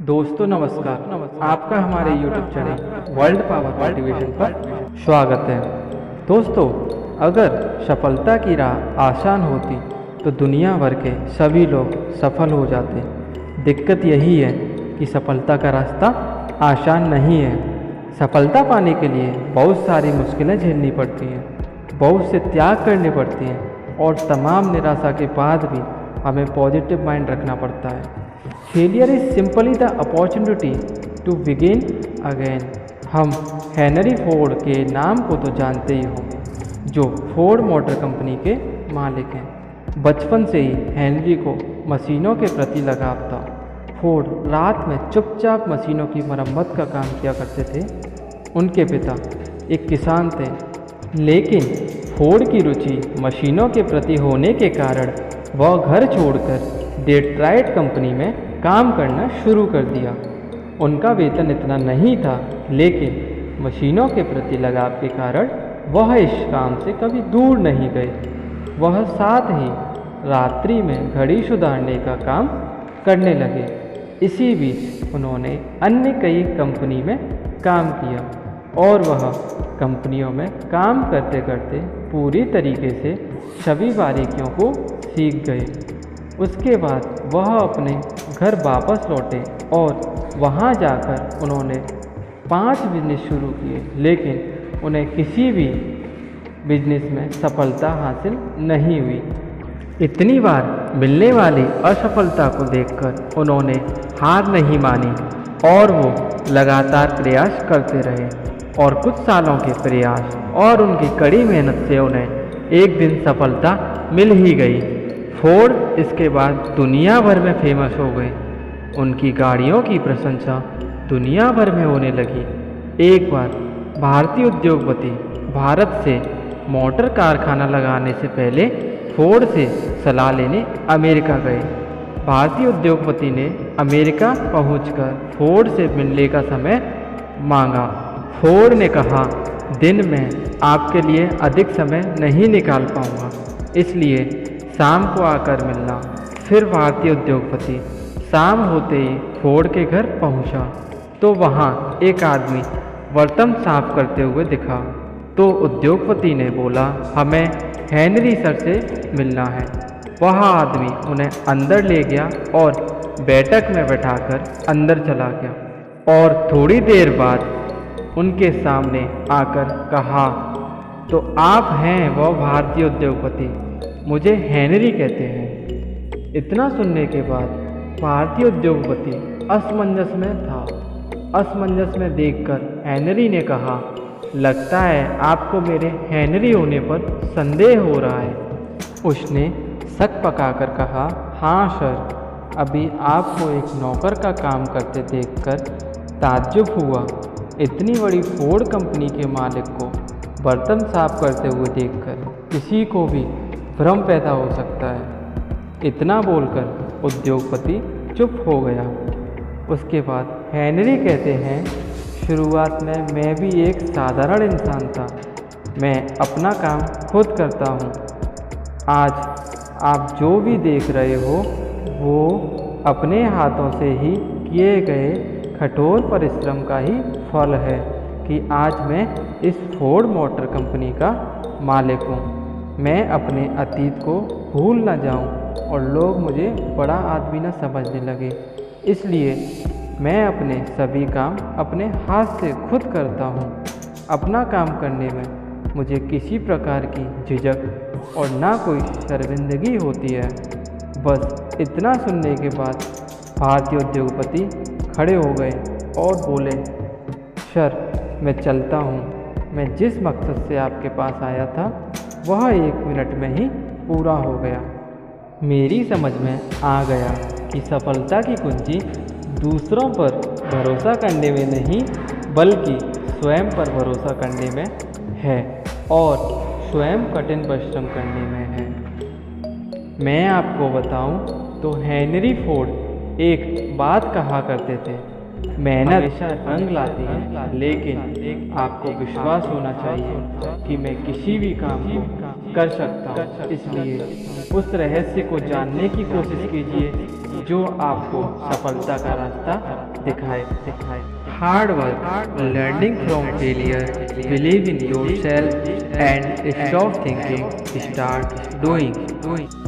दोस्तों नमस्कार। आपका हमारे YouTube channel world power motivation पर स्वागत है। दोस्तों, अगर सफलता की राह आसान होती तो दुनिया भर के सभी लोग सफल हो जाते। दिक्कत यही है कि सफलता का रास्ता आसान नहीं है। सफलता पाने के लिए बहुत सारी मुश्किलें झेलनी पड़ती हैं, बहुत से त्याग करने पड़ते हैं और तमाम निराशा के बाद भी हमें पॉजिटिव माइंड रखना पड़ता है। Failure is simply the opportunity to begin again. हम हेनरी फोर्ड के नाम को तो जानते ही होंगे, जो फोर्ड मोटर कंपनी के मालिक हैं। बचपन से ही हेनरी को मशीनों के प्रति लगाव था। फोर्ड रात में चुपचाप मशीनों की मरम्मत का काम किया करते थे। उनके पिता एक किसान थे, लेकिन फोर्ड की रुचि मशीनों के प्रति होने के कारण वह घर छोड़कर डेट्राइट कंपनी में काम करना शुरू कर दिया। उनका वेतन इतना नहीं था, लेकिन मशीनों के प्रति लगाव के कारण वह इस काम से कभी दूर नहीं गए। वह साथ ही रात्रि में घड़ी सुधारने का काम करने लगे। इसी बीच उन्होंने अन्य कई कंपनी में काम किया और वह कंपनियों में काम करते करते पूरी तरीके से सभी बारीकियों को सीख गए। उसके बाद वह अपने घर वापस लौटे और वहां जाकर उन्होंने 5 बिजनेस शुरू किए, लेकिन उन्हें किसी भी बिजनेस में सफलता हासिल नहीं हुई। इतनी बार मिलने वाली असफलता को देखकर उन्होंने हार नहीं मानी और वो लगातार प्रयास करते रहे और कुछ सालों के प्रयास और उनकी कड़ी मेहनत से उन्हें एक दिन सफलता मिल ही गई। फोर्ड इसके बाद दुनिया भर में फेमस हो गए। उनकी गाड़ियों की प्रशंसा दुनिया भर में होने लगी। एक बार भारतीय उद्योगपति भारत से मोटर कारखाना लगाने से पहले फोर्ड से सलाह लेने अमेरिका गए। भारतीय उद्योगपति ने अमेरिका पहुंचकर फोर्ड से मिलने का समय मांगा। फोर्ड ने कहा, दिन में आपके लिए अधिक समय नहीं निकाल पाऊंगा, इसलिए शाम को आकर मिलना। फिर भारतीय उद्योगपति शाम होते ही फोर्ड के घर पहुंचा तो वहां एक आदमी बर्तन साफ करते हुए दिखा। तो उद्योगपति ने बोला, हमें हेनरी सर से मिलना है। वह आदमी उन्हें अंदर ले गया और बैठक में बैठाकर अंदर चला गया और थोड़ी देर बाद उनके सामने आकर कहा, तो आप हैं वह भारतीय उद्योगपति, मुझे हेनरी कहते हैं। इतना सुनने के बाद भारतीय उद्योगपति असमंजस में था। असमंजस में देखकर हेनरी ने कहा, लगता है आपको मेरे हेनरी होने पर संदेह हो रहा है। उसने शक पकाकर कहा, हाँ सर, अभी आपको एक नौकर का काम करते देखकर ताज्जुब हुआ। इतनी बड़ी फोर्ड कंपनी के मालिक को बर्तन साफ करते हुए देखकर किसी को भी भ्रम पैदा हो सकता है। इतना बोलकर उद्योगपति चुप हो गया। उसके बाद हेनरी कहते हैं, शुरुआत में मैं भी एक साधारण इंसान था। मैं अपना काम खुद करता हूँ। आज आप जो भी देख रहे हो वो अपने हाथों से ही किए गए कठोर परिश्रम का ही फल है कि आज मैं इस फोर्ड मोटर कंपनी का मालिक हूँ। मैं अपने अतीत को भूल न जाऊं और लोग मुझे बड़ा आदमी न समझने लगे। इसलिए मैं अपने सभी काम अपने हाथ से खुद करता हूं। अपना काम करने में मुझे किसी प्रकार की झिझक और ना कोई शर्मिंदगी होती है। बस इतना सुनने के बाद भारतीय उद्योगपति खड़े हो गए और बोले, सर, मैं चलता हूँ। मैं जिस मकसद से आपके पास आया था वह 1 मिनट में ही पूरा हो गया। मेरी समझ में आ गया कि सफलता की कुंजी दूसरों पर भरोसा करने में नहीं, बल्कि स्वयं पर भरोसा करने में है और स्वयं कठिन परिश्रम करने में है। मैं आपको बताऊं तो हेनरी फोर्ड एक बात कहा करते थे, मेहनत हमेशा रंग लाती है, लेकिन आपको विश्वास होना चाहिए कि मैं किसी भी काम को कर सकता हूँ। इसलिए उस रहस्य को जानने की कोशिश कीजिए जो आपको सफलता का रास्ता दिखाए। Hard work, learning from failure, believe in your self and stop thinking, start doing.